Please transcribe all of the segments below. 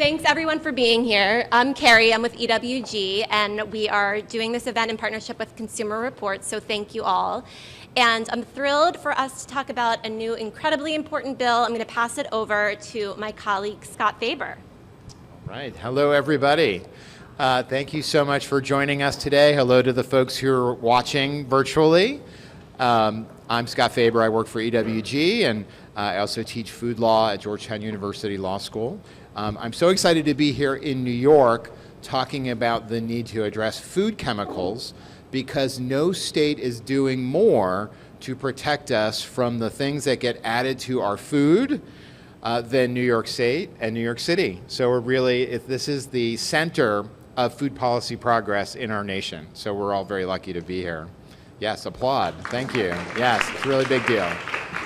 Thanks everyone for being here. I'm Carrie, I'm with EWG, and we are doing this event in partnership with Consumer Reports, so thank you all. And I'm thrilled for us to talk about a new incredibly important bill. I'm going to pass it over to my colleague, Scott Faber. All right, hello everybody. Thank you so much for joining us today. Hello to the folks who are watching virtually. I'm Scott Faber, I work for EWG, and I also teach food law at Georgetown University Law School. I'm so excited to be here in New York talking about the need to address food chemicals because no state is doing more to protect us from the things that get added to our food than New York State and New York City. So this is the center of food policy progress in our nation. So we're all very lucky to be here. Yes, applaud. Thank you. Yes, it's a really big deal.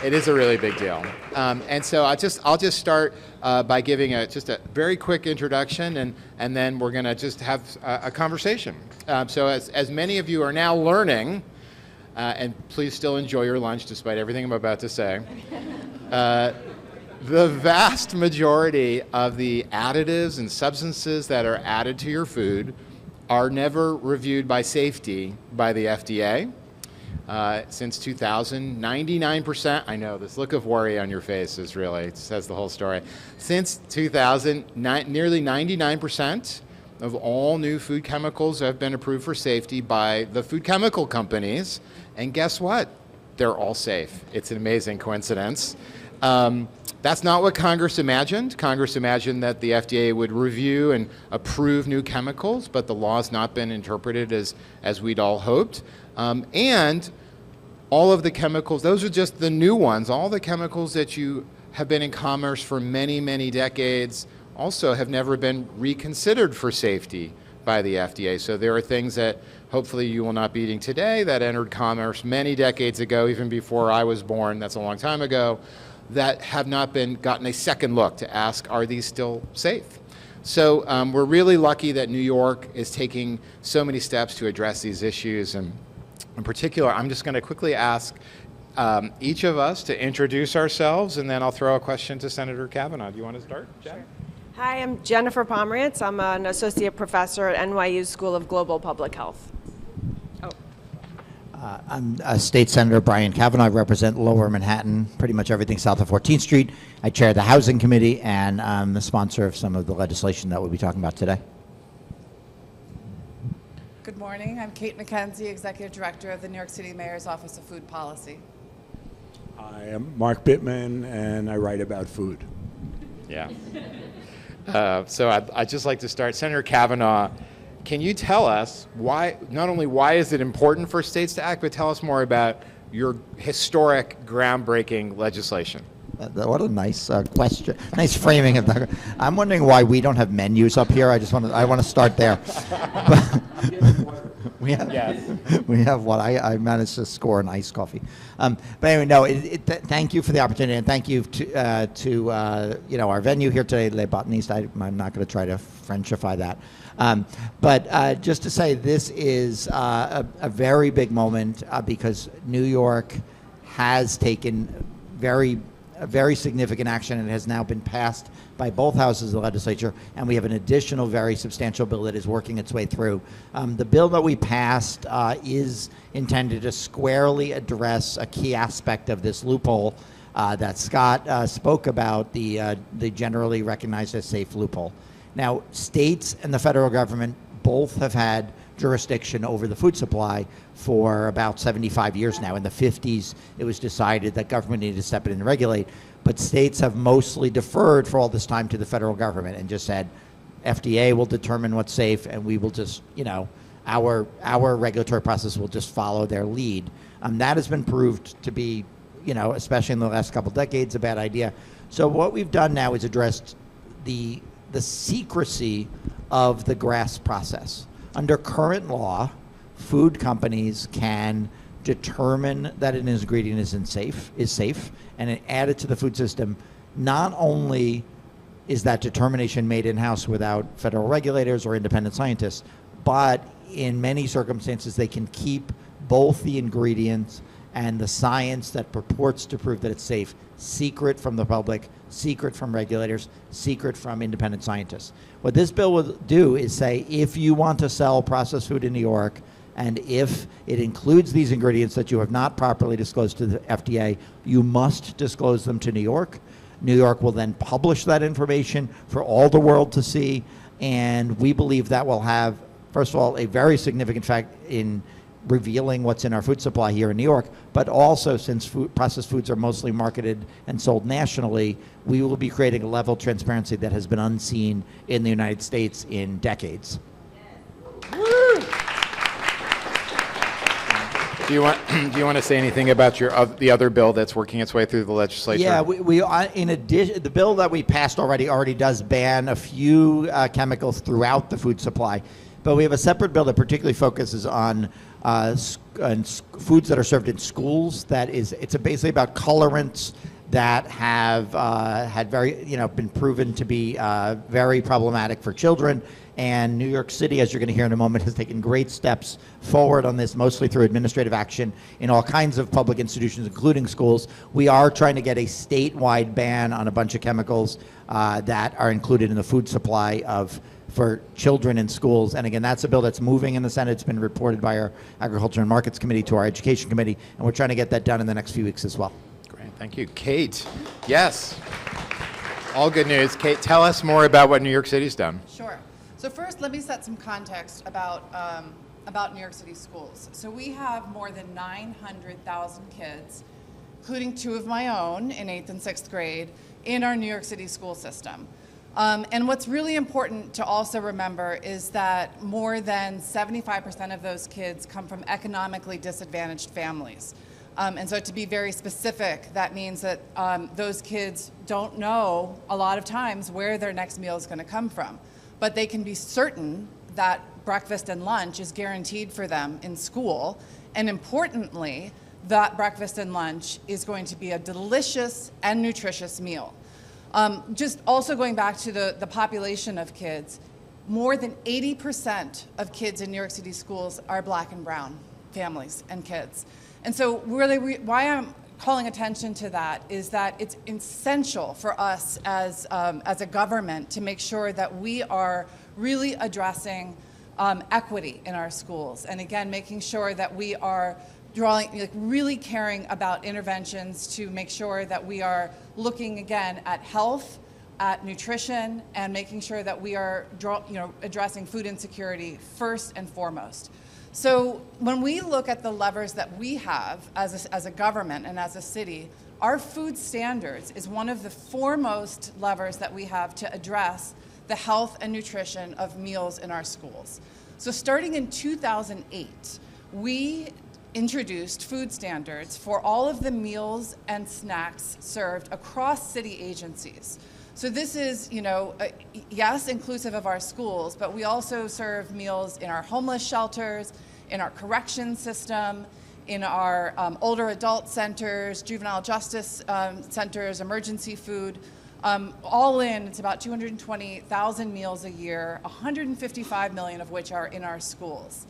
It is a really big deal. And so I'll just start by giving just a very quick introduction, and then we're going to just have a conversation. So as many of you are now learning, and please still enjoy your lunch despite everything I'm about to say, the vast majority of the additives and substances that are added to your food are never reviewed by safety by the FDA. Since 2000, 99%, I know this look of worry on your face it says the whole story. Since 2000, nearly 99% of all new food chemicals have been approved for safety by the food chemical companies. And guess what? They're all safe. It's an amazing coincidence. That's not what Congress imagined. Congress imagined that the FDA would review and approve new chemicals, but the law has not been interpreted as we'd all hoped. And all of the chemicals, those are just the new ones. All the chemicals that you have been in commerce for many, many decades also have never been reconsidered for safety by the FDA. So there are things that hopefully you will not be eating today that entered commerce many decades ago, even before I was born, that's a long time ago, that have not gotten a second look to ask, are these still safe? So we're really lucky that New York is taking so many steps to address these issues. And in particular, I'm just going to quickly ask each of us to introduce ourselves, and then I'll throw a question to Senator Kavanagh. Do you want to start, Jen? Sure. Hi, I'm Jennifer Pomeranz. I'm an associate professor at NYU School of Global Public Health. I'm State Senator Brian Kavanagh. I represent Lower Manhattan, pretty much everything south of 14th Street. I chair the Housing Committee, and I'm the sponsor of some of the legislation that we'll be talking about today. Good morning. I'm Kate MacKenzie, Executive Director of the New York City Mayor's Office of Food Policy. I am Mark Bittman, and I write about food. Yeah. So I'd just like to start. Senator Kavanagh, can you tell us not only why is it important for states to act, but tell us more about your historic, groundbreaking legislation? What a nice question. Nice framing of that. I'm wondering why we don't have menus up here. I want to start there. We have what I managed to score an iced coffee. But anyway, no. Thank you for the opportunity, and thank you to our venue here today, Le Botaniste. I'm not going to try to Frenchify that. But just to say, this is a very big moment because New York has taken very significant action, and has now been passed by both houses of the legislature, and we have an additional very substantial bill that is working its way through. The bill that we passed is intended to squarely address a key aspect of this loophole that Scott spoke about, the generally recognized as safe loophole. Now, states and the federal government both have had jurisdiction over the food supply for about 75 years now. In the 50s, it was decided that government needed to step in and regulate, but states have mostly deferred for all this time to the federal government and just said, FDA will determine what's safe, and we will just, our regulatory process will just follow their lead. That has been proved to be, especially in the last couple decades, a bad idea. So what we've done now is addressed the secrecy of the GRAS process. Under current law, food companies can determine that an ingredient is safe, and add it to the food system. Not only is that determination made in-house without federal regulators or independent scientists, but in many circumstances they can keep both the ingredients and the science that purports to prove that it's safe secret from the public secret from regulators, secret from independent scientists. What this bill will do is say, if you want to sell processed food in New York, and if it includes these ingredients that you have not properly disclosed to the FDA, you must disclose them to New York. New York will then publish that information for all the world to see, and we believe that will have, first of all, a very significant fact in revealing what's in our food supply here in New York, but also, since processed foods are mostly marketed and sold nationally, we will be creating a level of transparency that has been unseen in the United States in decades. Do you want to say anything about the other bill that's working its way through the legislature? Yeah, we in addition, the bill that we passed already does ban a few chemicals throughout the food supply, but we have a separate bill that particularly focuses on foods that are served in schools. It's basically about colorants that have been proven to be very problematic for children. And New York City, as you're going to hear in a moment, has taken great steps forward on this, mostly through administrative action in all kinds of public institutions, including schools. We are trying to get a statewide ban on a bunch of chemicals that are included in the food supply for children in schools. And again, that's a bill that's moving in the Senate. It's been reported by our Agriculture and Markets Committee to our Education Committee, and we're trying to get that done in the next few weeks as well. Great, thank you. Kate, yes, all good news. Kate, tell us more about what New York City's done. Sure. So first, let me set some context about New York City schools. So we have more than 900,000 kids, including 2 of my own in 8th and 6th grade, in our New York City school system. And what's really important to also remember is that more than 75% of those kids come from economically disadvantaged families. And so to be very specific, that means that those kids don't know a lot of times where their next meal is going to come from. But they can be certain that breakfast and lunch is guaranteed for them in school. And importantly, that breakfast and lunch is going to be a delicious and nutritious meal. Just also going back to the population of kids, more than 80% of kids in New York City schools are Black and brown families and kids. And so really, why I'm calling attention to that is that it's essential for us as a government to make sure that we are really addressing equity in our schools. And again, making sure that we are really caring about interventions to make sure that we are looking again at health, at nutrition, and making sure that we are addressing food insecurity first and foremost. So when we look at the levers that we have as a government and as a city, our food standards is one of the foremost levers that we have to address the health and nutrition of meals in our schools. So starting in 2008, we introduced food standards for all of the meals and snacks served across city agencies. So this is, yes, inclusive of our schools, but we also serve meals in our homeless shelters, in our correction system, in our older adult centers, juvenile justice centers, emergency food. All in, it's about 220,000 meals a year, 155 million of which are in our schools.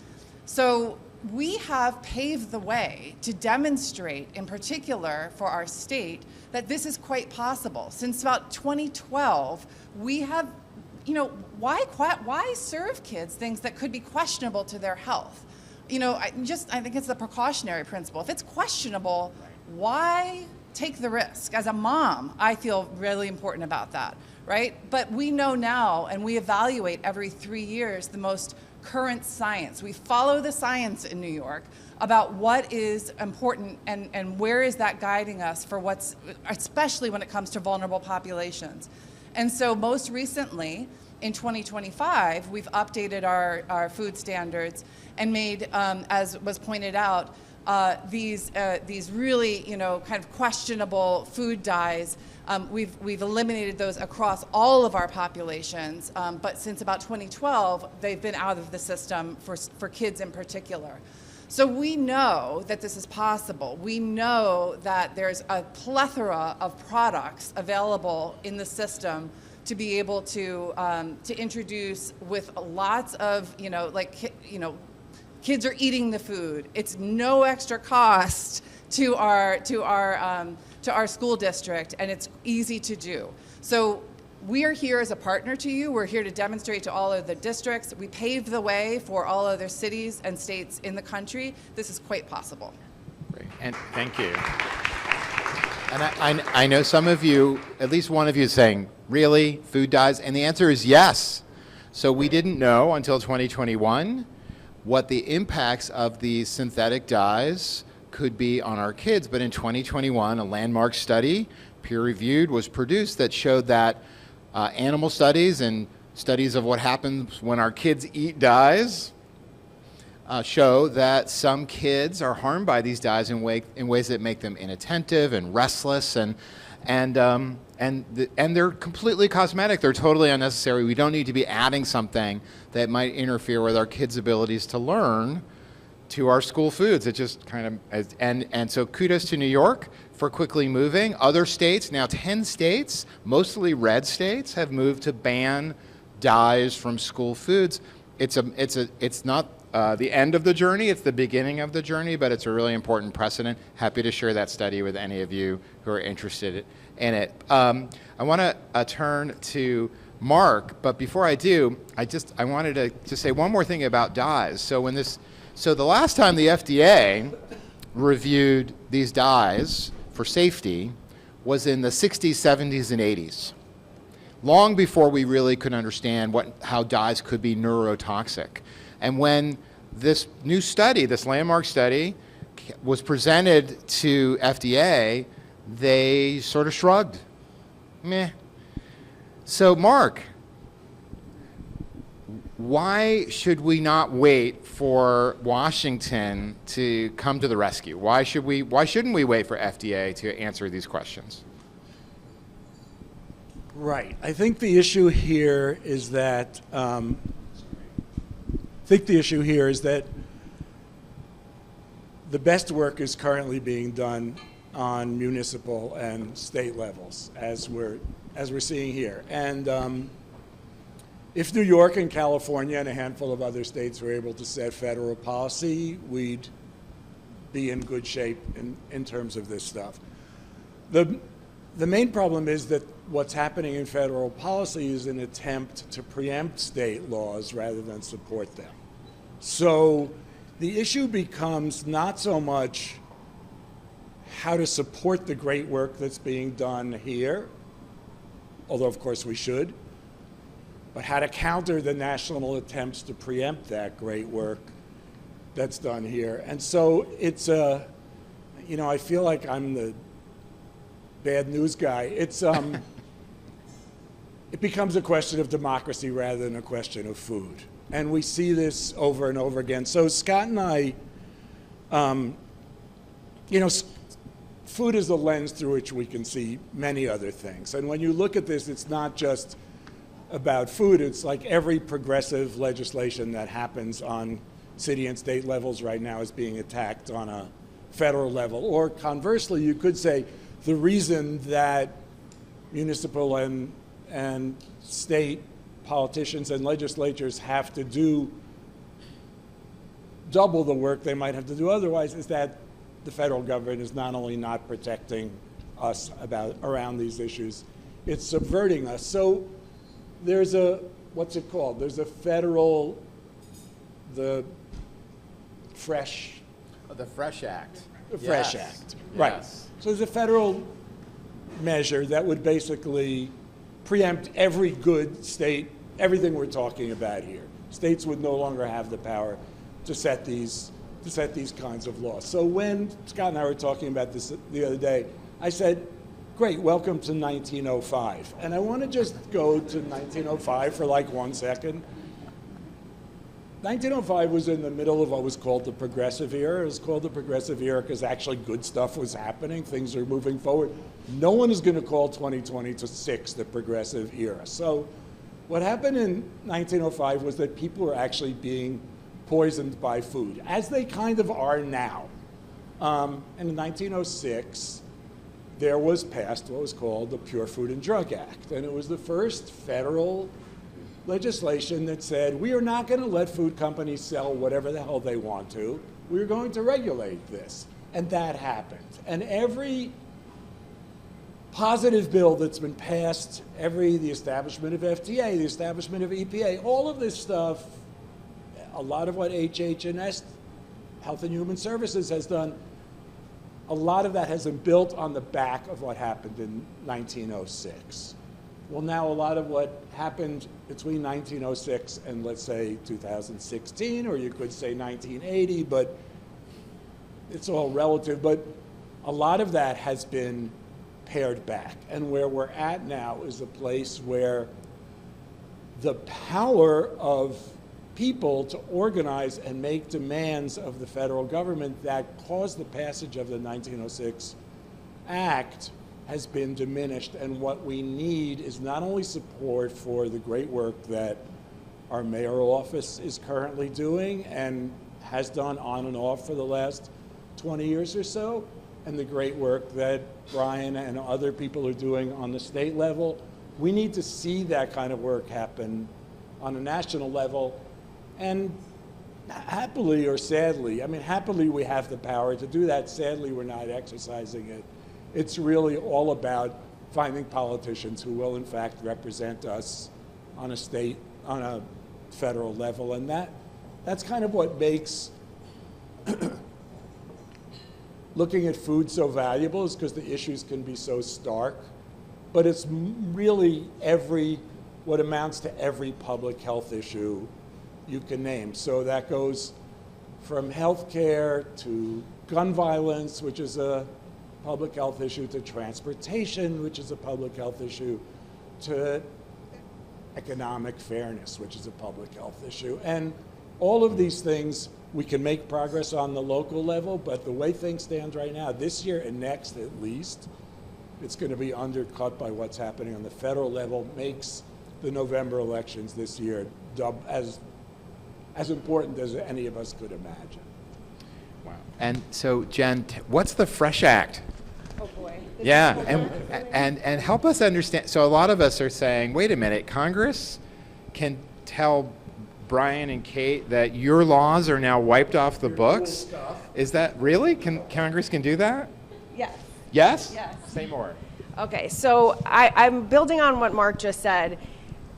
So we have paved the way to demonstrate, in particular for our state, that this is quite possible. Since about 2012, we have, why serve kids things that could be questionable to their health? I think it's the precautionary principle. If it's questionable, why take the risk? As a mom, I feel really important about that, right? But we know now, and we evaluate every 3 years the most current science. We follow the science in New York about what is important and where is that guiding us for what's, especially when it comes to vulnerable populations. And so most recently, in 2025, we've updated our food standards and made, as was pointed out, these really, kind of questionable food dyes. We've eliminated those across all of our populations, but since about 2012, they've been out of the system for kids in particular. So we know that this is possible. We know that there's a plethora of products available in the system to be able to introduce with lots of, kids are eating the food. It's no extra cost to our to our school district, and it's easy to do. So we are here as a partner to you. We're here to demonstrate to all of the districts. We paved the way for all other cities and states in the country. This is quite possible. Great. And thank you. And I know some of you, at least one of you is saying, really, food dyes? And the answer is yes. So we didn't know until 2021 what the impacts of these synthetic dyes could be on our kids. But in 2021, a landmark study, peer-reviewed, was produced that showed that animal studies and studies of what happens when our kids eat dyes show that some kids are harmed by these dyes in ways that make them inattentive and restless, and they're completely cosmetic. They're totally unnecessary. We don't need to be adding something that might interfere with our kids' abilities to learn to our school foods. It just kind of, and so kudos to New York for quickly moving. Other states, now 10 states, mostly red states, have moved to ban dyes from school foods. It's not the end of the journey, it's the beginning of the journey, but it's a really important precedent. Happy to share that study with any of you who are interested in it. I want to turn to Mark, but before I do, I wanted to just say one more thing about dyes. So the last time the FDA reviewed these dyes for safety was in the 60s, 70s, and 80s, long before we really could understand how dyes could be neurotoxic. And when this new study, this landmark study, was presented to FDA, they sort of shrugged. Meh. So Mark, why should we not wait for Washington to come to the rescue? Why shouldn't we wait for FDA to answer these questions? Right. I think the issue here is that the best work is currently being done on municipal and state levels, as we're seeing here. And if New York and California and a handful of other states were able to set federal policy, we'd be in good shape in terms of this stuff. The main problem is that what's happening in federal policy is an attempt to preempt state laws rather than support them. So the issue becomes not so much how to support the great work that's being done here, although of course we should, but how to counter the national attempts to preempt that great work that's done here. And so it's I feel like I'm the bad news guy. It becomes a question of democracy rather than a question of food. And we see this over and over again. So Scott and I, food is the lens through which we can see many other things. And when you look at this, it's not just about food. It's like every progressive legislation that happens on city and state levels right now is being attacked on a federal level. Or conversely, you could say the reason that municipal and state politicians and legislatures have to do double the work they might have to do otherwise is that the federal government is not only not protecting us around these issues, it's subverting us. So there's what's it called? There's a federal, the Fresh The Fresh Act. The Fresh Yes. Act, right. Yes. So there's a federal measure that would basically preempt every good state, everything we're talking about here. States would no longer have the power to set these kinds of laws. So when Scott and I were talking about this the other day, I said, great, welcome to 1905. And I want to just go to 1905 for like 1 second. 1905 was in the middle of what was called the Progressive Era. It was called the Progressive Era because actually good stuff was happening. Things are moving forward. No one is going to call 2026 the Progressive Era. So what happened in 1905 was that people were actually being poisoned by food, as they kind of are now. And in 1906, there was passed what was called the Pure Food and Drug Act. And it was the first federal legislation that said, we are not going to let food companies sell whatever the hell they want to. We're going to regulate this. And that happened. And every positive bill that's been passed, the establishment of FDA, the establishment of EPA, all of this stuff, a lot of what HH&S, Health and Human Services, has done, a lot of that has been built on the back of what happened in 1906. Well, now a lot of what happened between 1906 and, let's say, 2016, or you could say 1980, but it's all relative, but a lot of that has been pared back. And where we're at now is a place where the power of people to organize and make demands of the federal government that caused the passage of the 1906 Act has been diminished. And what we need is not only support for the great work that our mayoral office is currently doing and has done on and off for the last 20 years or so, and the great work that Brian and other people are doing on the state level. We need to see that kind of work happen on a national level. And happily or sadly, I mean, happily we have the power to do that. Sadly, we're not exercising it. It's really all about finding politicians who will, in fact, represent us on a state, on a federal level. And that's kind of what makes looking at food so valuable, is because the issues can be so stark. But it's really what amounts to every public health issue you can name. So that goes from healthcare to gun violence, which is a public health issue, to transportation, which is a public health issue, to economic fairness, which is a public health issue. And all of these things we can make progress on the local level, but the way things stand right now, this year and next at least, it's going to be undercut by what's happening on the federal level, makes the November elections this year as important as any of us could imagine. Wow. And so, Jen, what's the Fresh Act? Oh boy. Yeah, and help us understand. So a lot of us are saying, wait a minute, Congress can tell Brian and Kate that your laws are now wiped off the books? Is that really? Congress can do that? Yes. Yes? Yes. Say more. Okay, so I'm building on what Mark just said.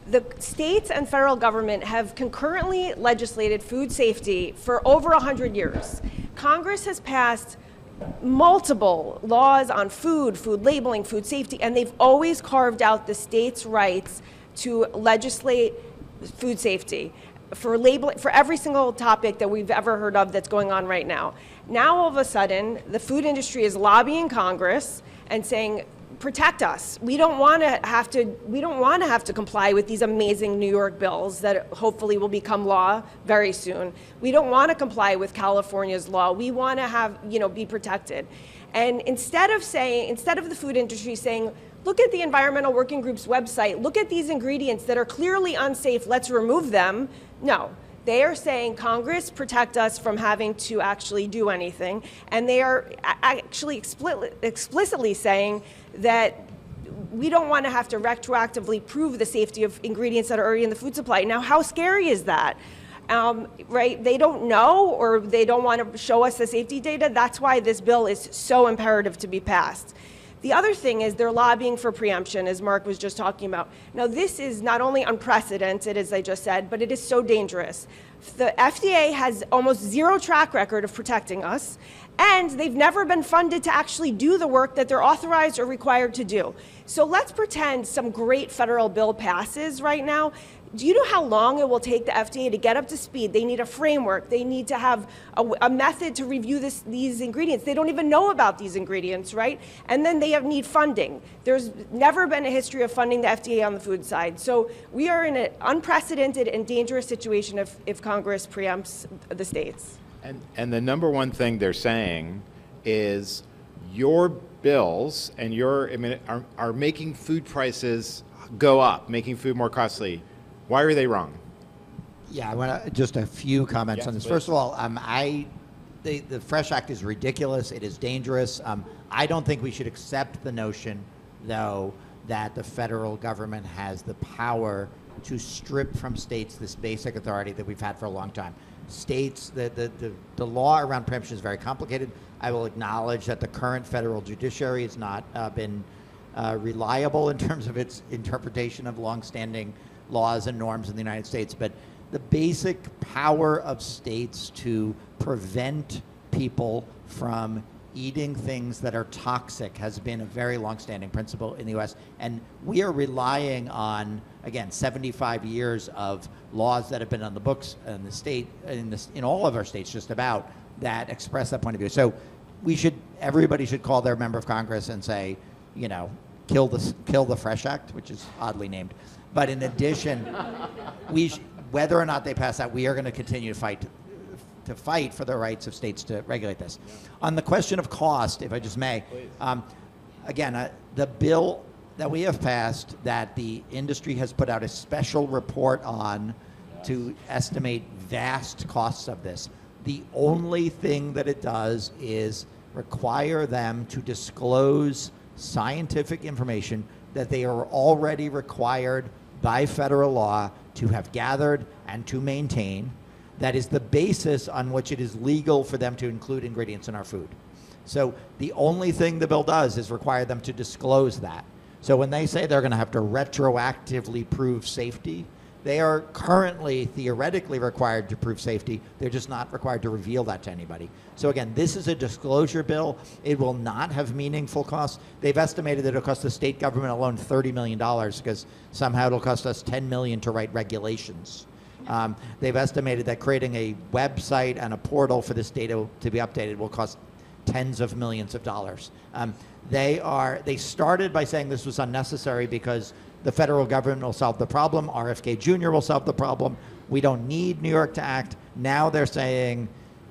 The states and federal government have concurrently legislated food safety for over 100 years. Congress has passed multiple laws on food labeling, food safety, and they've always carved out the states' rights to legislate food safety for labeling, for every single topic that we've ever heard of that's going on right now. Now, all of a sudden, the food industry is lobbying Congress and saying, protect us. We don't want to have to comply with these amazing New York bills that hopefully will become law very soon. We don't want to comply with California's law. We want to be protected. And instead of the food industry saying, look at the Environmental Working Group's website, look at these ingredients that are clearly unsafe, let's remove them. No, they are saying, Congress, protect us from having to actually do anything. And they are actually explicitly saying that we don't want to have to retroactively prove the safety of ingredients that are already in the food supply. Now, how scary is that? Right? They don't know, or they don't want to show us the safety data. That's why this bill is so imperative to be passed. The other thing is they're lobbying for preemption, as Mark was just talking about. Now, this is not only unprecedented, as I just said, but it is so dangerous. The FDA has almost zero track record of protecting us, and they've never been funded to actually do the work that they're authorized or required to do. So let's pretend some great federal bill passes right now. Do you know how long it will take the FDA to get up to speed? They need a framework. They need to have a method to review these ingredients. They don't even know about these ingredients, right? And then they need funding. There's never been a history of funding the FDA on the food side. So we are in an unprecedented and dangerous situation if Congress preempts the states. And the number one thing they're saying is your bills and are making food prices go up, making food more costly. Why are they wrong? Yeah, I want to just a few comments Yes, on this. please. First of all, the Fresh Act is ridiculous. It is dangerous. I don't think we should accept the notion, though, that the federal government has the power to strip from states this basic authority that we've had for a long time. States, the law around preemption is very complicated. I will acknowledge that the current federal judiciary has not been reliable in terms of its interpretation of longstanding laws and norms in the United States, but the basic power of states to prevent people from eating things that are toxic has been a very longstanding principle in the U.S. And we are relying on, again, 75 years of laws that have been on the books in the state, in all of our states just about, that express that point of view. So everybody should call their member of Congress and say, you know, kill the Fresh Act, which is oddly named. But in addition, whether or not they pass that, we are going to continue to fight for the rights of states to regulate this. Yeah. On the question of cost, if I just may, again, the bill that we have passed that the industry has put out a special report on to estimate vast costs of this. The only thing that it does is require them to disclose scientific information that they are already required by federal law to have gathered and to maintain. That is the basis on which it is legal for them to include ingredients in our food. So the only thing the bill does is require them to disclose that. So when they say they're going to have to retroactively prove safety, they are currently theoretically required to prove safety. They're just not required to reveal that to anybody. So again, this is a disclosure bill. It will not have meaningful costs. They've estimated that it'll cost the state government alone $30 million because somehow it'll cost us $10 million to write regulations. They've estimated that creating a website and a portal for this data to be updated will cost tens of millions of dollars. They started by saying this was unnecessary because the federal government will solve the problem. RFK Jr. will solve the problem. We don't need New York to act. Now they're saying,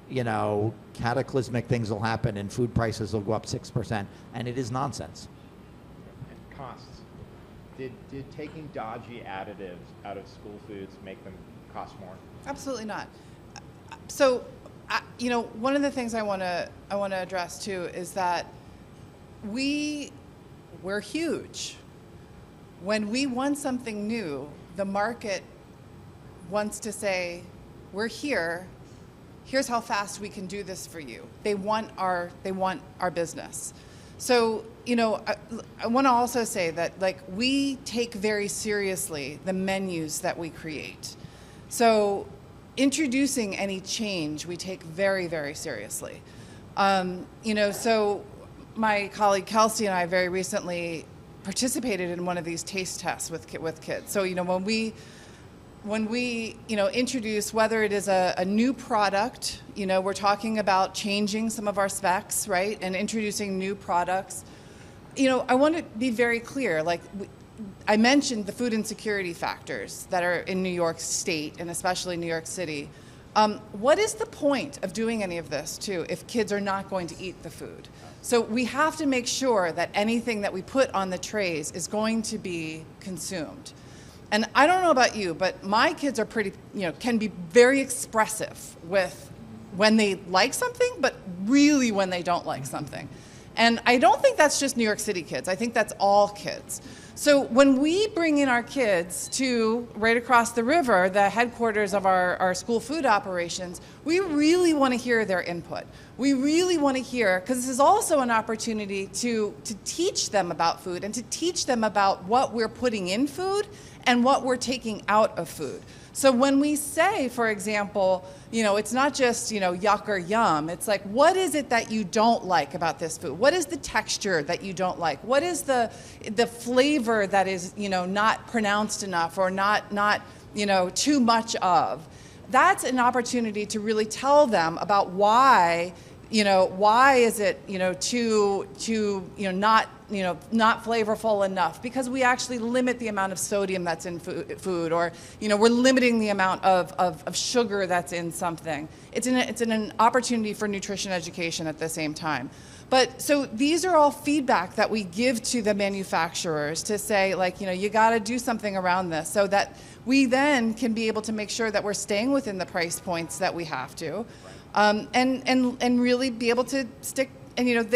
you know, cataclysmic things will happen and food prices will go up 6%, and it is nonsense. And costs. Did taking dodgy additives out of school foods make them cost more? Absolutely not. So, you know, one of the things I want to address too is that we're huge. When we want something new, the market wants to say, we're here. Here's how fast we can do this for you. They want our business. So, you know, I want to also say that, like, we take very seriously the menus that we create. So introducing any change we take very, very seriously. You know, so my colleague Kelsey and I very recently participated in one of these taste tests with kids. So, you know, when we you know, introduce, whether it is a new product, you know, we're talking about changing some of our specs, right, and introducing new products. You know, I want to be very clear, like, I mentioned the food insecurity factors that are in New York State and especially New York City. What is the point of doing any of this, too, if kids are not going to eat the food? So we have to make sure that anything that we put on the trays is going to be consumed. And I don't know about you, but my kids are pretty, you know, can be very expressive with when they like something, but really when they don't like something. And I don't think that's just New York City kids. I think that's all kids. So when we bring in our kids to right across the river, the headquarters of our school food operations, we really want to hear their input. We really want to hear, because this is also an opportunity to teach them about food and to teach them about what we're putting in food and what we're taking out of food. So when we say, for example, you know, it's not just, you know, yuck or yum. It's like, what is it that you don't like about this food? What is the texture that you don't like? What is the flavor that is, you know, not pronounced enough or not, you know, too much of? That's an opportunity to really tell them about why, you know, why is it, you know, too, you know, not flavorful enough, because we actually limit the amount of sodium that's in food, or, you know, we're limiting the amount of sugar that's in something. It's an opportunity for nutrition education at the same time. But so these are all feedback that we give to the manufacturers to say, like, you know, you got to do something around this so that we then can be able to make sure that we're staying within the price points that we have to, and really be able to stick, and, you know,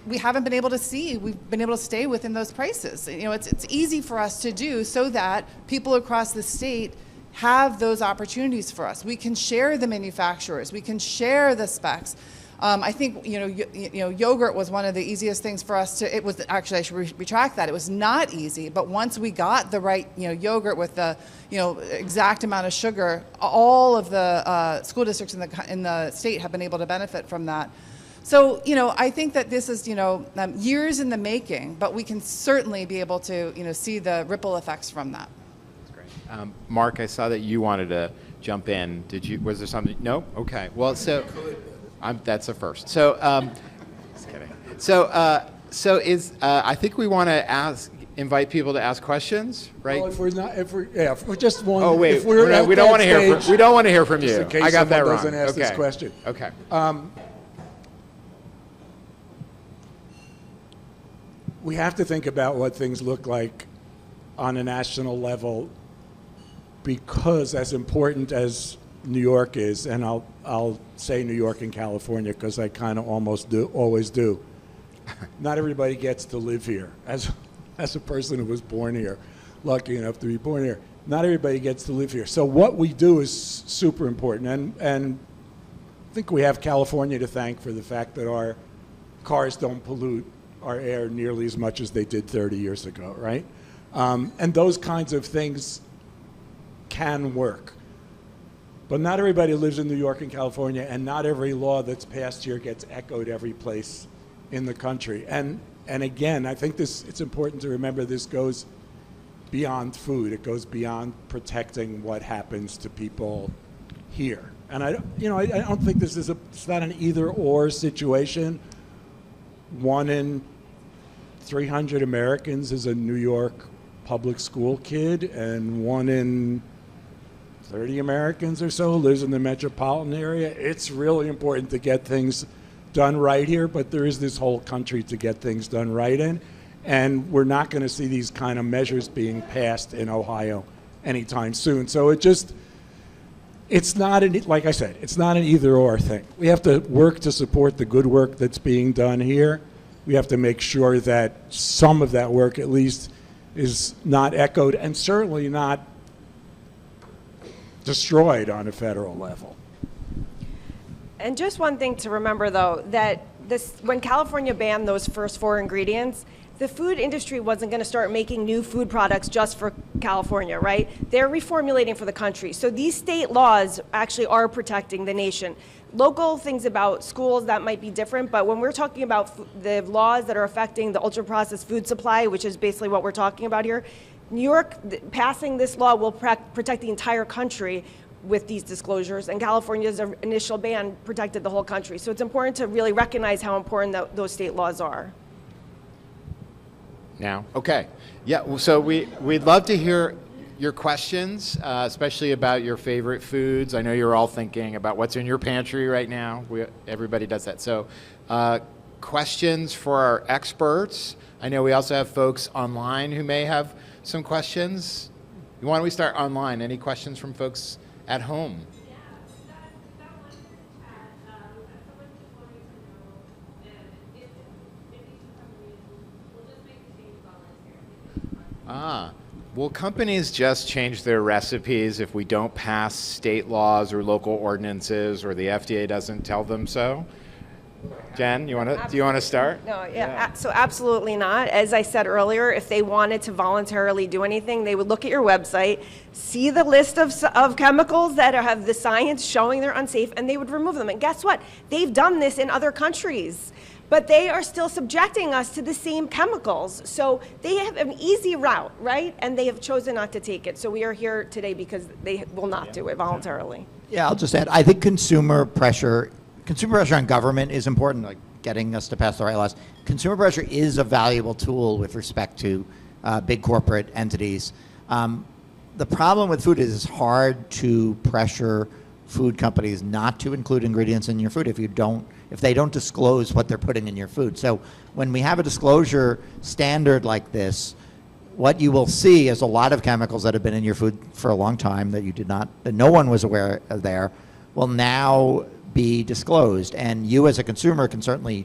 we haven't been able to see, we've been able to stay within those prices. You know, it's easy for us to do so that people across the state have those opportunities for us. We can share the manufacturers, we can share the specs. I think yogurt was one of the easiest things for us to. It was actually, I should retract that. It was not easy, but once we got the right yogurt with the exact amount of sugar, all of the school districts in the state have been able to benefit from that. So I think that this is years in the making, but we can certainly be able to see the ripple effects from that. That's great. Mark, I saw that you wanted to jump in. Did you? Was there something? No. Okay. Well, so that's a first. So, just kidding. So, I think we want to invite people to ask questions, right? Well, if we're just one. Oh wait, if we're we don't want to hear. We don't want to hear from you. Just in case I got that someone wrong. doesn't ask this Okay. question. Okay. We have to think about what things look like on a national level, because as important as New York is, and I'll say New York and California because I kind of always do. Not everybody gets to live here. As a person who was born here, lucky enough to be born here, not everybody gets to live here. So what we do is super important, and I think we have California to thank for the fact that our cars don't pollute our air nearly as much as they did 30 years ago, right? And those kinds of things can work. But not everybody lives in New York and California, and not every law that's passed here gets echoed every place in the country. And again, I think it's important to remember this goes beyond food. It goes beyond protecting what happens to people here. And I don't think it's not an either-or situation. 1 in 300 Americans is a New York public school kid, and 1 in 30 Americans or so lives in the metropolitan area. It's really important to get things done right here, but there is this whole country to get things done right in, and we're not going to see these kind of measures being passed in Ohio anytime soon. So it's not, like I said, it's not an either-or thing. We have to work to support the good work that's being done here. We have to make sure that some of that work at least is not echoed and certainly not destroyed on a federal level. And just one thing to remember, though, that when California banned those first 4 ingredients, the food industry wasn't going to start making new food products just for California, right? They're reformulating for the country. So these state laws actually are protecting the nation. Local things about schools, that might be different, but when we're talking about the laws that are affecting the ultra-processed food supply, which is basically what we're talking about here, New York passing this law will protect the entire country with these disclosures, and California's initial ban protected the whole country. So it's important to really recognize how important those state laws are. Now, okay. Yeah, so we'd love to hear your questions, especially about your favorite foods. I know you're all thinking about what's in your pantry right now. Everybody does that. So questions for our experts. I know we also have folks online who may have some questions. Why don't we start online? Any questions from folks at home? Yeah, that one in the chat, someone just wanted to know if these companies will just make the change voluntarily. Will companies just change their recipes if we don't pass state laws or local ordinances or the FDA doesn't tell them so? Jen, do you want to start? No, yeah. So absolutely not. As I said earlier, if they wanted to voluntarily do anything, they would look at your website, see the list of chemicals that have the science showing they're unsafe, and they would remove them. And guess what? They've done this in other countries, but they are still subjecting us to the same chemicals. So they have an easy route, right? And they have chosen not to take it. So we are here today because they will not do it voluntarily. Yeah, I'll just add, I think consumer pressure on government is important, like getting us to pass the right laws. Consumer pressure is a valuable tool with respect to big corporate entities. The problem with food is it's hard to pressure food companies not to include ingredients in your food if they don't disclose what they're putting in your food. So when we have a disclosure standard like this, what you will see is a lot of chemicals that have been in your food for a long time that no one was aware of there, will now be disclosed, and you as a consumer can certainly,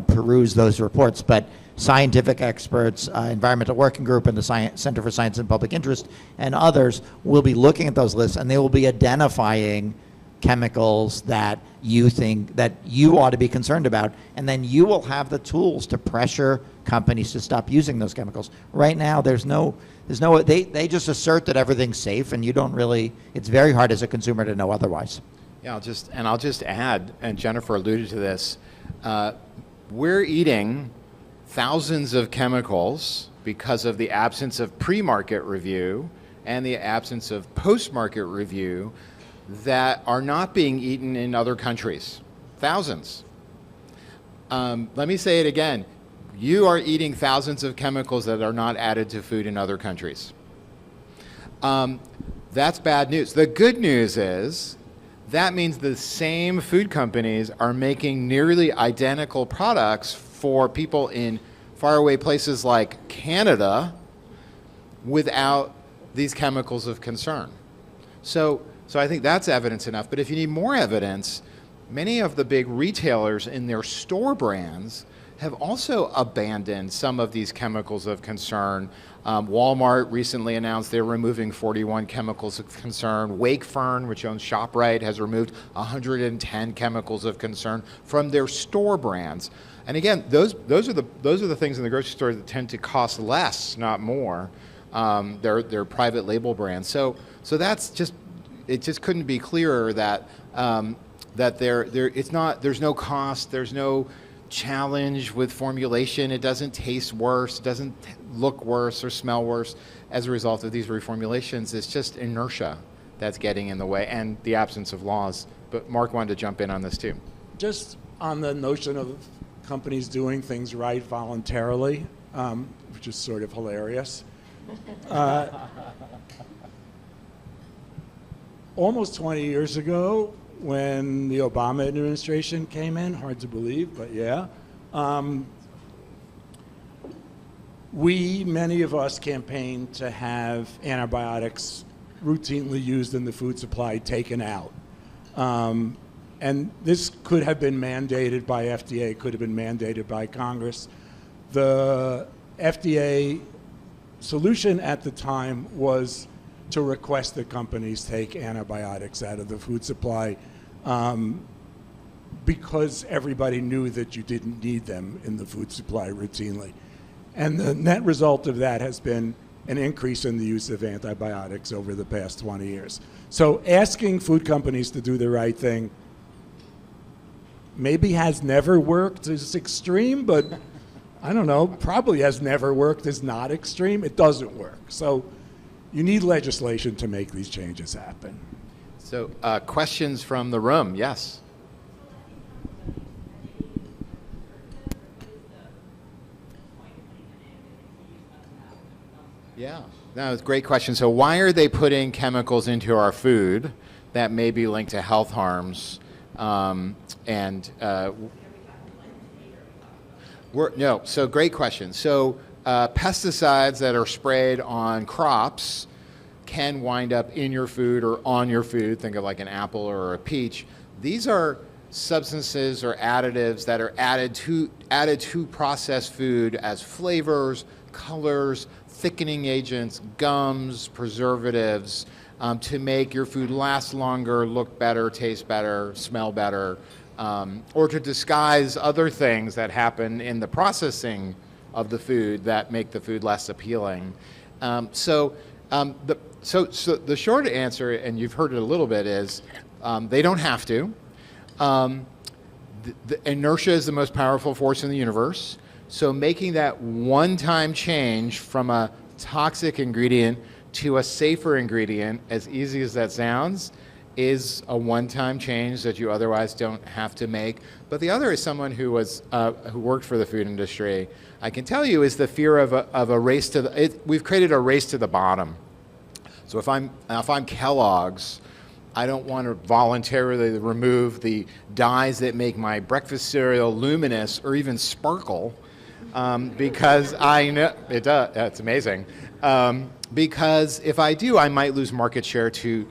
peruse those reports. But scientific experts, Environmental Working Group, and the Center for Science and Public Interest, and others will be looking at those lists, and they will be identifying chemicals that you think that you ought to be concerned about, and then you will have the tools to pressure companies to stop using those chemicals. Right now, they just assert that everything's safe, and you don't really, it's very hard as a consumer to know otherwise. Yeah, I'll just add, and Jennifer alluded to this, we're eating thousands of chemicals because of the absence of pre-market review and the absence of post-market review that are not being eaten in other countries. Thousands. Let me say it again. You are eating thousands of chemicals that are not added to food in other countries. That's bad news. The good news is that means the same food companies are making nearly identical products for people in faraway places like Canada without these chemicals of concern. So I think that's evidence enough. But if you need more evidence, many of the big retailers in their store brands have also abandoned some of these chemicals of concern. Walmart recently announced they're removing 41 chemicals of concern. Wakefern, which owns ShopRite, has removed 110 chemicals of concern from their store brands. And again, those are the things in the grocery store that tend to cost less, not more. They're private label brands. So that's just, it just couldn't be clearer that there's no cost, there's no challenge with formulation. It doesn't taste worse, it doesn't look worse or smell worse as a result of these reformulations. It's just inertia that's getting in the way and the absence of laws. But Mark wanted to jump in on this too. Just on the notion of companies doing things right voluntarily, which is sort of hilarious. Almost 20 years ago, when the Obama administration came in, hard to believe, but yeah, many of us campaigned to have antibiotics routinely used in the food supply taken out. And this could have been mandated by FDA, could have been mandated by Congress. The FDA solution at the time was to request that companies take antibiotics out of the food supply because everybody knew that you didn't need them in the food supply routinely. And the net result of that has been an increase in the use of antibiotics over the past 20 years. So asking food companies to do the right thing maybe has never worked as extreme, but I don't know, probably has never worked as not extreme. It doesn't work. So you need legislation to make these changes happen. So questions from the room, yes. Yeah, that was a great question. So why are they putting chemicals into our food that may be linked to health harms? So great question. So pesticides that are sprayed on crops can wind up in your food or on your food. Think of like an apple or a peach. These are substances or additives that are added to processed food as flavors, colors, thickening agents, gums, preservatives, to make your food last longer, look better, taste better, smell better, or to disguise other things that happen in the processing of the food that make the food less appealing. So the short answer, and you've heard it a little bit, is they don't have to. The inertia is the most powerful force in the universe. So making that one-time change from a toxic ingredient to a safer ingredient, as easy as that sounds, is a one-time change that you otherwise don't have to make. But the other is someone who worked for the food industry. I can tell you is the fear of a race to the. We've created a race to the bottom. So if I'm Kellogg's, I don't want to voluntarily remove the dyes that make my breakfast cereal luminous or even sparkle, because I know it does. That's amazing. Because if I do, I might lose market share to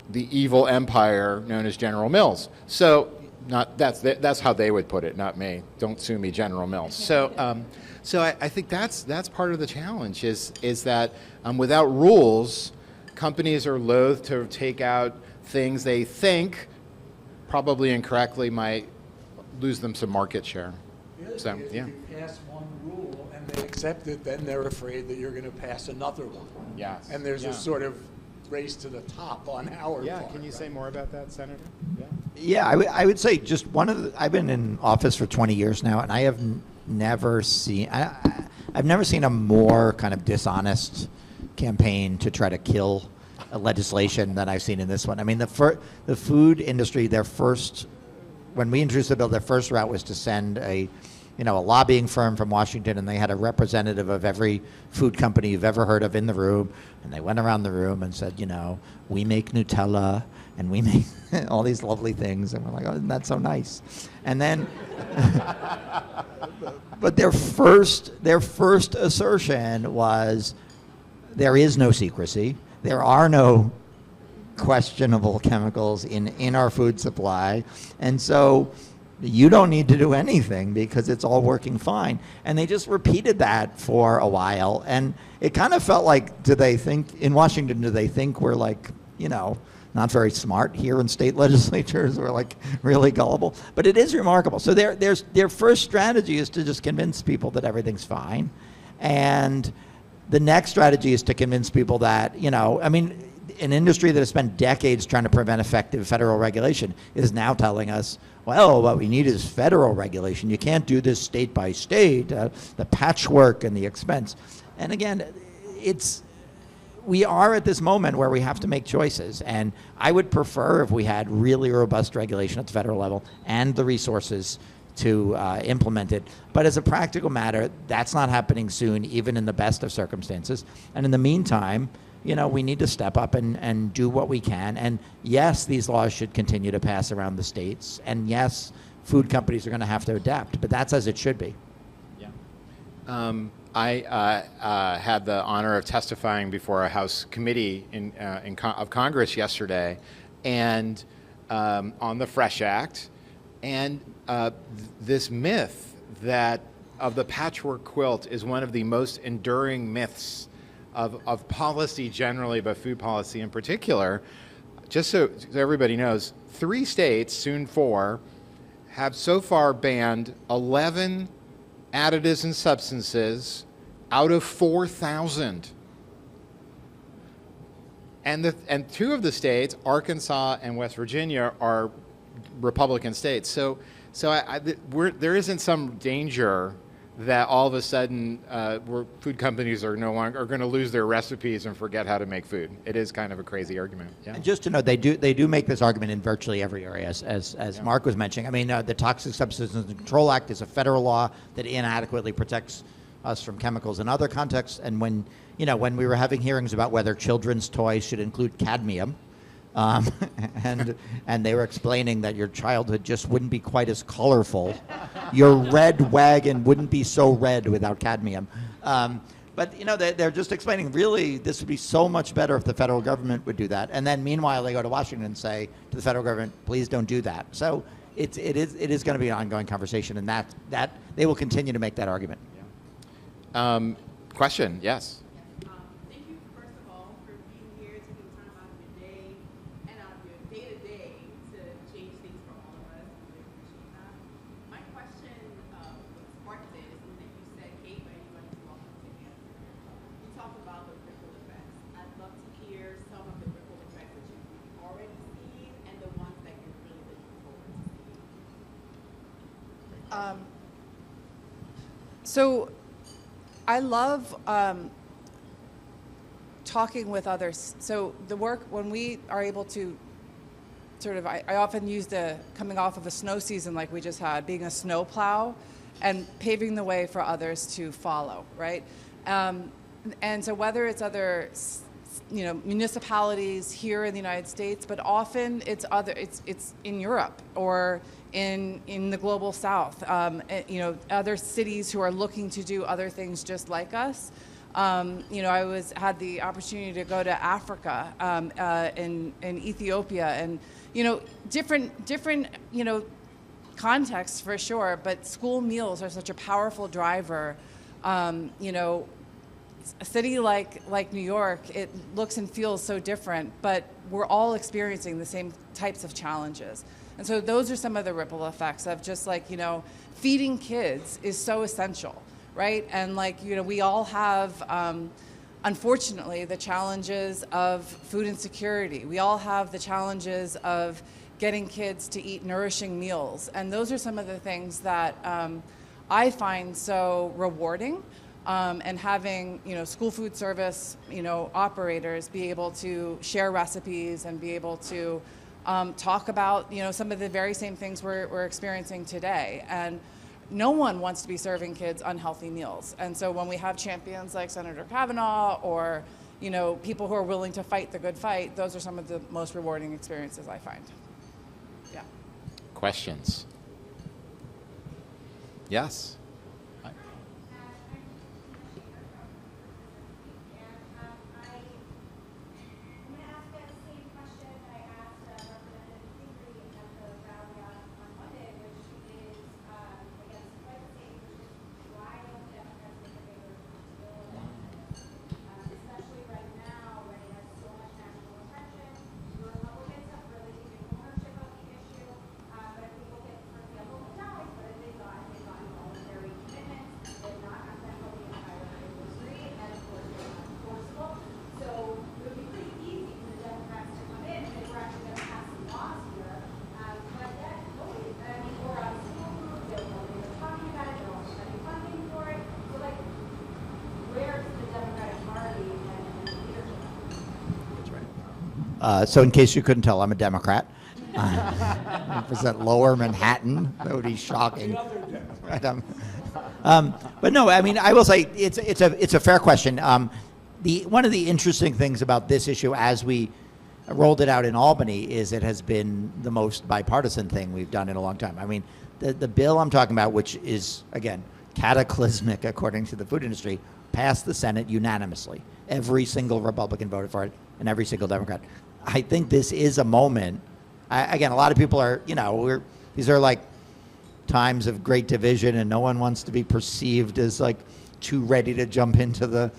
the evil empire known as General Mills. So that's how they would put it, not me. Don't sue me, General Mills. So I think that's part of the challenge is that without rules, companies are loath to take out things they think probably incorrectly might lose them some market share. So, yeah. If you pass one rule and they accept it, then they're afraid that you're going to pass another one. Yes. And there's Yeah. a sort of race to the top on our Yeah, part. can you say more about that, Senator? Yeah. Yeah, I would say just one of the, I've been in office for 20 years now, and I have never seen, I've never seen a more kind of dishonest campaign to try to kill legislation than I've seen in this one. I mean, the food industry, when we introduced the bill, their first route was to send a lobbying firm from Washington, and they had a representative of every food company you've ever heard of in the room, and they went around the room and said, we make Nutella, and we make all these lovely things, and we're like, oh, isn't that so nice? And then, but their first assertion was, there is no secrecy, there are no questionable chemicals in our food supply, and so you don't need to do anything because it's all working fine. And they just repeated that for a while, and it kind of felt like, in Washington, do they think we're like, not very smart here in state legislatures? We're like really gullible. But it is remarkable. So their first strategy is to just convince people that everything's fine, and the next strategy is to convince people that, an industry that has spent decades trying to prevent effective federal regulation is now telling us, well, what we need is federal regulation. You can't do this state by state, the patchwork and the expense. And again, we are at this moment where we have to make choices. And I would prefer if we had really robust regulation at the federal level and the resources to implement it. But as a practical matter, that's not happening soon, even in the best of circumstances. And in the meantime, we need to step up and do what we can. And yes, these laws should continue to pass around the states. And yes, food companies are going to have to adapt, but that's as it should be. Yeah. I had the honor of testifying before a House committee of Congress yesterday, and on the Fresh Act, and this myth that of the patchwork quilt is one of the most enduring myths of policy generally, but food policy in particular. Just so everybody knows, 3 states, soon 4, have so far banned 11 additives and substances out of 4,000. And 2 of the states, Arkansas and West Virginia, are Republican states. So there isn't some danger that all of a sudden food companies are going to lose their recipes and forget how to make food. It is kind of a crazy argument. Yeah. And just to note, they do make this argument in virtually every area, as Mark was mentioning. I mean, the Toxic Substances Control Act is a federal law that inadequately protects us from chemicals in other contexts. And when we were having hearings about whether children's toys should include cadmium, and they were explaining that your childhood just wouldn't be quite as colorful. Your red wagon wouldn't be so red without cadmium. But they're just explaining, really, this would be so much better if the federal government would do that. And then meanwhile, they go to Washington and say to the federal government, please don't do that. So it is going to be an ongoing conversation, and that they will continue to make that argument. Yeah. Question? Yes. Thank you, first of all, for being here, taking time out of your day and out of your day-to-day to change things for all of us. We really appreciate that. My question, what sparked it, is something that you said, Kate, but anyone is welcome to answer. You talked about the ripple effects. I'd love to hear some of the ripple effects that you've already seen and the ones that you're really looking forward to seeing. So I love talking with others. So the work, when we are able to sort of, I often use the coming off of a snow season like we just had, being a snow plow and paving the way for others to follow, right? And so whether it's other municipalities here in the United States, but often it's in Europe or in the global South, other cities who are looking to do other things just like us. I had the opportunity to go to Africa, in Ethiopia, and different contexts for sure. But school meals are such a powerful driver. a city like New York, it looks and feels so different, but we're all experiencing the same types of challenges. And so those are some of the ripple effects of just like, feeding kids is so essential, right? And we all have, unfortunately, the challenges of food insecurity. We all have the challenges of getting kids to eat nourishing meals. And those are some of the things that I find so rewarding. And having, school food service, operators be able to share recipes and be able to talk about, some of the very same things we're experiencing today. And no one wants to be serving kids unhealthy meals. And so when we have champions like Senator Kavanagh or, people who are willing to fight the good fight, those are some of the most rewarding experiences I find. Yeah. Questions? Yes. So in case you couldn't tell, I'm a Democrat. I represent Lower Manhattan. That would be shocking. Right, but no, I mean, I will say it's a fair question. One of the interesting things about this issue as we rolled it out in Albany is it has been the most bipartisan thing we've done in a long time. I mean, the bill I'm talking about, which is, again, cataclysmic according to the food industry, passed the Senate unanimously. Every single Republican voted for it and every single Democrat. I think this is a moment. Again, a lot of people are, these are like times of great division and no one wants to be perceived as like too ready to jump into the,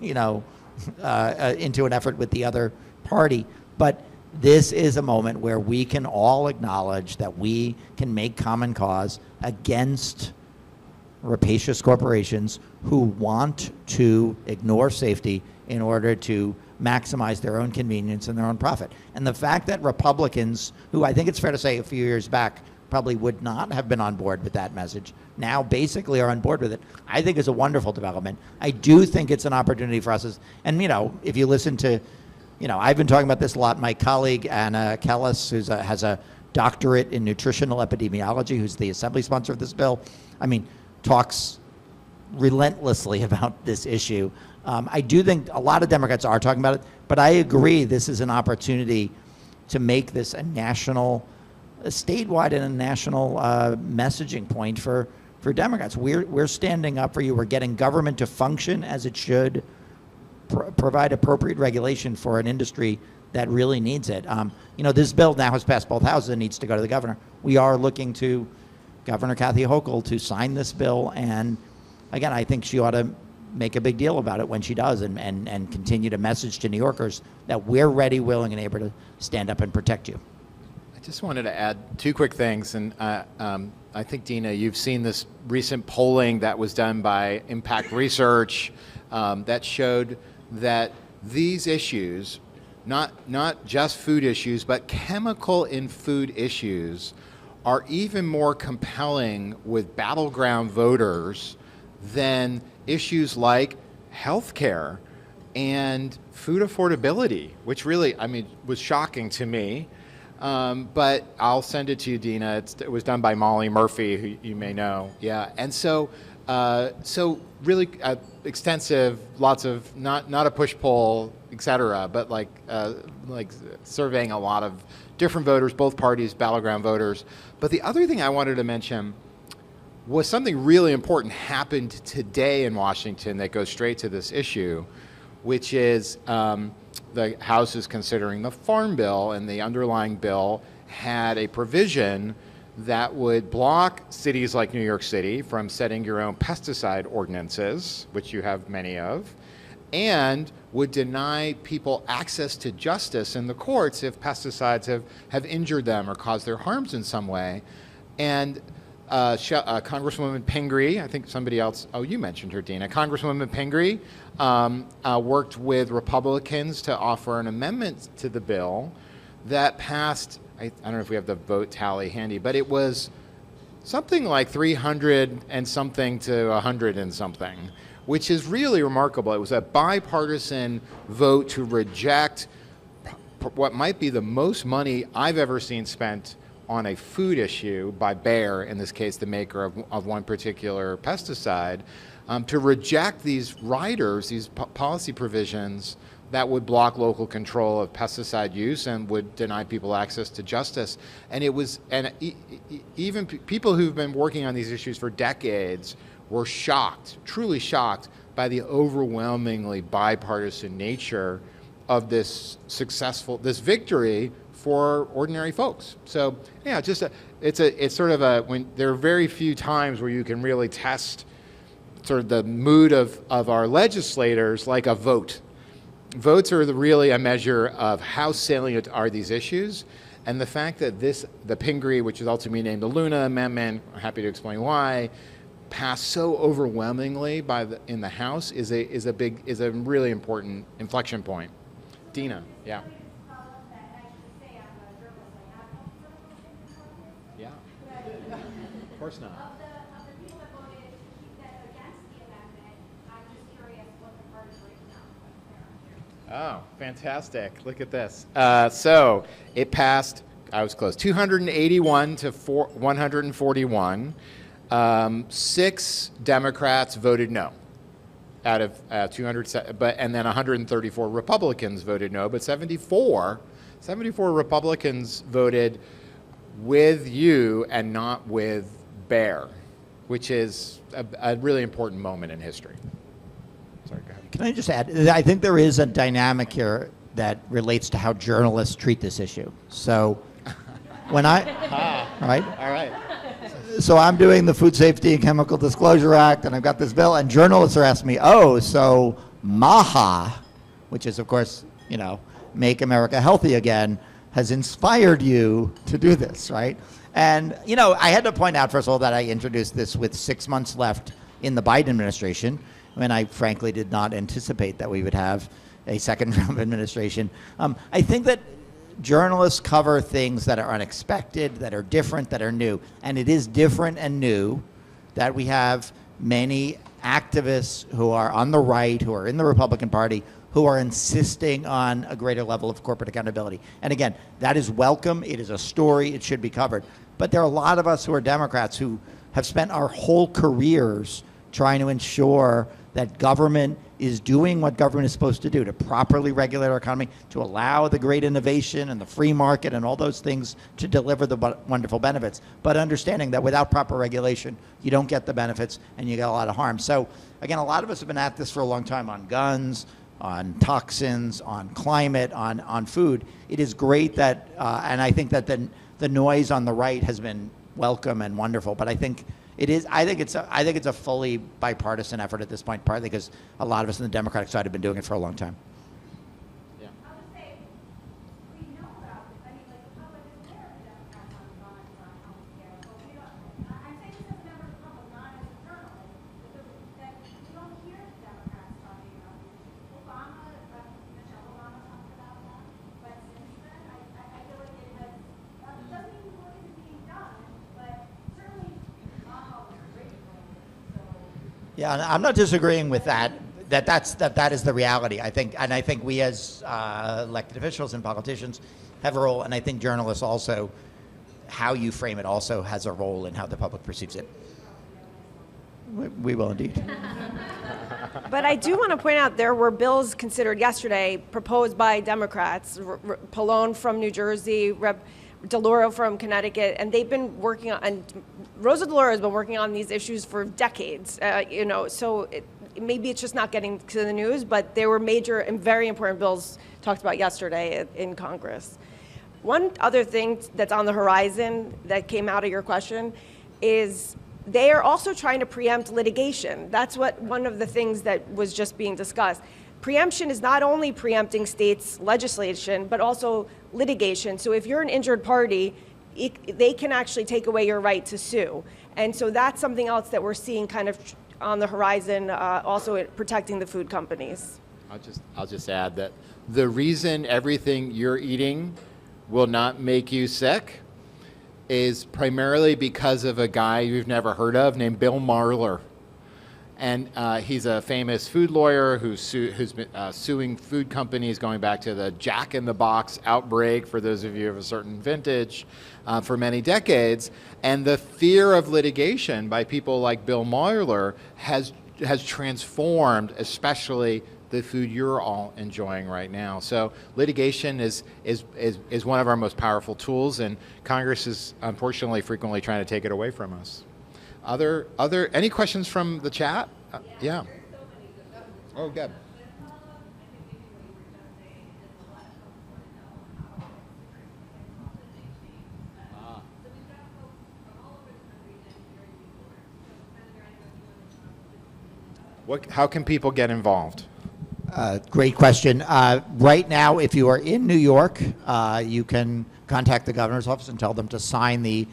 into an effort with the other party. But this is a moment where we can all acknowledge that we can make common cause against rapacious corporations who want to ignore safety in order to maximize their own convenience and their own profit. And the fact that Republicans, who I think it's fair to say a few years back probably would not have been on board with that message, now basically are on board with it, I think is a wonderful development. I do think it's an opportunity for us, and if you listen to, I've been talking about this a lot. My colleague Anna Kellis, who has a doctorate in nutritional epidemiology, who's the assembly sponsor of this bill, talks relentlessly about this issue. I do think a lot of Democrats are talking about it, but I agree this is an opportunity to make this a statewide and a national messaging point for Democrats. We're standing up for you. We're getting government to function as it should, provide appropriate regulation for an industry that really needs it. This bill now has passed both houses and needs to go to the governor. We are looking to Governor Kathy Hochul to sign this bill, and again, I think she ought to make a big deal about it when she does and continue to message to New Yorkers that we're ready, willing, and able to stand up and protect you. I just wanted to add two quick things, and I think, Dina, you've seen this recent polling that was done by Impact Research that showed that these issues, not just food issues, but chemical in food issues, are even more compelling with battleground voters than issues like healthcare and food affordability, which really, was shocking to me. But I'll send it to you, Dina. It was done by Molly Murphy, who you may know. Yeah, and so really extensive, lots of not a push poll, et cetera, but like surveying a lot of different voters, both parties, battleground voters. But the other thing I wanted to mention was something really important happened today in Washington that goes straight to this issue, which is the House is considering the Farm Bill, and the underlying bill had a provision that would block cities like New York City from setting your own pesticide ordinances, which you have many of, and would deny people access to justice in the courts if pesticides have injured them or caused their harms in some way. And Congresswoman Pingree, I think somebody else, oh, you mentioned her, Dina. Congresswoman Pingree worked with Republicans to offer an amendment to the bill that passed, I don't know if we have the vote tally handy, but it was something like 300 and something to 100 and something, which is really remarkable. It was a bipartisan vote to reject what might be the most money I've ever seen spent on a food issue by Bayer, in this case the maker of one particular pesticide, to reject these riders, these policy provisions that would block local control of pesticide use and would deny people access to justice. And it was, even people who've been working on these issues for decades were shocked, truly shocked, by the overwhelmingly bipartisan nature of this victory for ordinary folks. So yeah, it's sort of when there are very few times where you can really test sort of the mood of our legislators like a vote. Votes are really a measure of how salient are these issues, and the fact that the Pingree, which is ultimately named the Luna Amendment, I'm happy to explain why, passed so overwhelmingly in the House is a really important inflection point. Dina, yeah. Yeah. Of course not. Of the people that voted to keep that against the amendment, I'm just curious what the party breakdown was there. Oh, fantastic. Look at this. So it passed, I was close, 281 to 141. 6 Democrats voted no out of 200, and then 134 Republicans voted no, but 74 Republicans voted with you and not with Bayer, which is a really important moment in history. Sorry, go ahead. Can I just add, I think there is a dynamic here that relates to how journalists treat this issue. So when right? All right. So I'm doing the Food Safety and Chemical Disclosure Act, and I've got this bill, and journalists are asking me, oh, so MAHA, which is, of course, Make America Healthy Again, has inspired you to do this, right? And, I had to point out, first of all, that I introduced this with 6 months left in the Biden administration, when I frankly did not anticipate that we would have a second round of administration. I think that journalists cover things that are unexpected, that are different, that are new. And it is different and new that we have many activists who are on the right, who are in the Republican Party, who are insisting on a greater level of corporate accountability. And again, that is welcome. It is a story. It should be covered. But there are a lot of us who are Democrats who have spent our whole careers trying to ensure that government is doing what government is supposed to do, to properly regulate our economy, to allow the great innovation and the free market and all those things to deliver the wonderful benefits, but understanding that without proper regulation, you don't get the benefits and you get a lot of harm. So again, a lot of us have been at this for a long time on guns, on toxins, on climate, on food. It is great that, and I think that the noise on the right has been welcome and wonderful, but I think it's a fully bipartisan effort at this point, partly because a lot of us on the Democratic side have been doing it for a long time. Yeah. I would say we know about this. I mean, like the public is aware of the Democrats on guns, on healthcare, but we don't. I'm saying this as a member of the public, not as a journalist, that we don't hear the Democrats talking about these issues. Michelle Obama talked about that, but since then, I feel like it has. It doesn't even look as being done, but certainly. Yeah, and I'm not disagreeing with that. That is the reality. I think we as elected officials and politicians have a role, and I think journalists also, how you frame it also has a role in how the public perceives it. We will indeed. But I do want to point out there were bills considered yesterday proposed by Democrats, Pallone from New Jersey, Rep. DeLauro from Connecticut, and they've been working on, and Rosa DeLauro has been working on these issues for decades, so maybe it's just not getting to the news, but there were major and very important bills talked about yesterday in Congress. One other thing that's on the horizon that came out of your question is they are also trying to preempt litigation. That's one of the things that was just being discussed. preemption is not only preempting states' legislation, but also litigation. So if you're an injured party, they can actually take away your right to sue. And so that's something else that we're seeing kind of on the horizon, also protecting the food companies. I'll just add that the reason everything you're eating will not make you sick is primarily because of a guy you've never heard of named Bill Marler. And he's a famous food lawyer who's been suing food companies going back to the Jack in the Box outbreak, for those of you of a certain vintage, for many decades. And the fear of litigation by people like Bill Marler has transformed, especially the food you're all enjoying right now. So litigation is one of our most powerful tools, and Congress is unfortunately frequently trying to take it away from us. Any questions from the chat? Yeah. Oh, good. How can people get involved? Great question. Right now, if you are in New York, you can contact the governor's office and tell them to sign the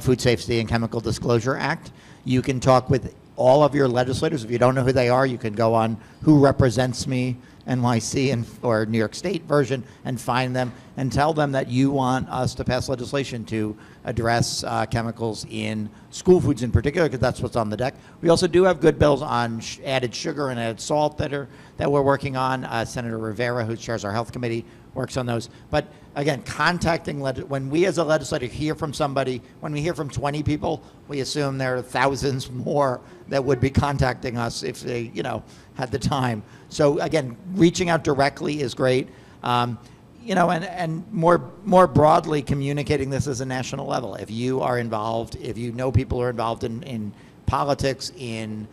Food Safety and Chemical Disclosure Act. You can talk with all of your legislators. If you don't know who they are, you can go on Who Represents Me, NYC or New York State version, and find them and tell them that you want us to pass legislation to address chemicals in school foods in particular, because that's what's on the deck. We also do have good bills on added sugar and added salt that we're working on. Senator Rivera, who chairs our health committee, works on those. But again, contacting, when we as a legislator hear from somebody, when we hear from 20 people, we assume there are thousands more that would be contacting us if they, had the time. So again, reaching out directly is great. And more broadly communicating this as a national level. If you are involved, if you know people are involved in politics, in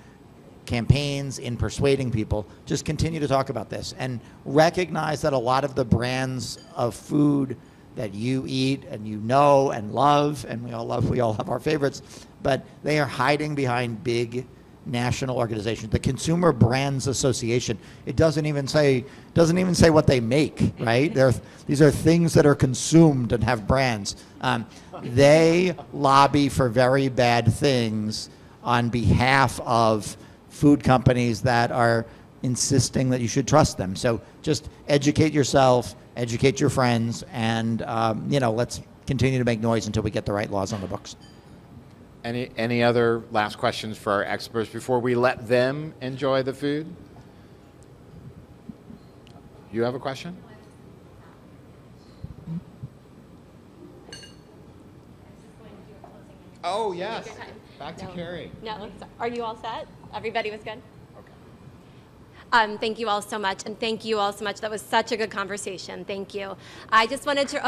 campaigns, in persuading people, just continue to talk about this and recognize that a lot of the brands of food that you eat and you know and love, and we all have our favorites, but they are hiding behind big national organizations. The Consumer Brands Association, it doesn't even say what they make, right? These are things that are consumed and have brands. They lobby for very bad things on behalf of food companies that are insisting that you should trust them. So just educate yourself, educate your friends, and let's continue to make noise until we get the right laws on the books. Any other last questions for our experts before we let them enjoy the food? You have a question? Oh, yes. Back to Carrie. No, are you all set? Everybody was good? Okay. Thank you all so much, and thank you all so much. That was such a good conversation. Thank you. I just wanted to,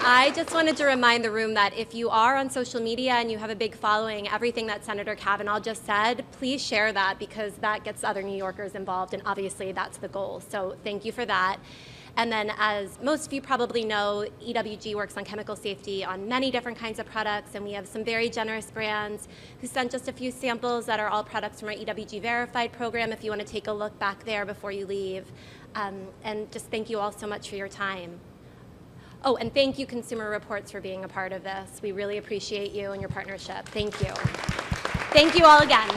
I just wanted to remind the room that if you are on social media and you have a big following, everything that Senator Kavanagh just said, please share that, because that gets other New Yorkers involved, and obviously that's the goal. So thank you for that. And then, as most of you probably know, EWG works on chemical safety on many different kinds of products, and we have some very generous brands who sent just a few samples that are all products from our EWG Verified program, if you want to take a look back there before you leave. And just thank you all so much for your time. Oh, and thank you, Consumer Reports, for being a part of this. We really appreciate you and your partnership. Thank you. Thank you all again.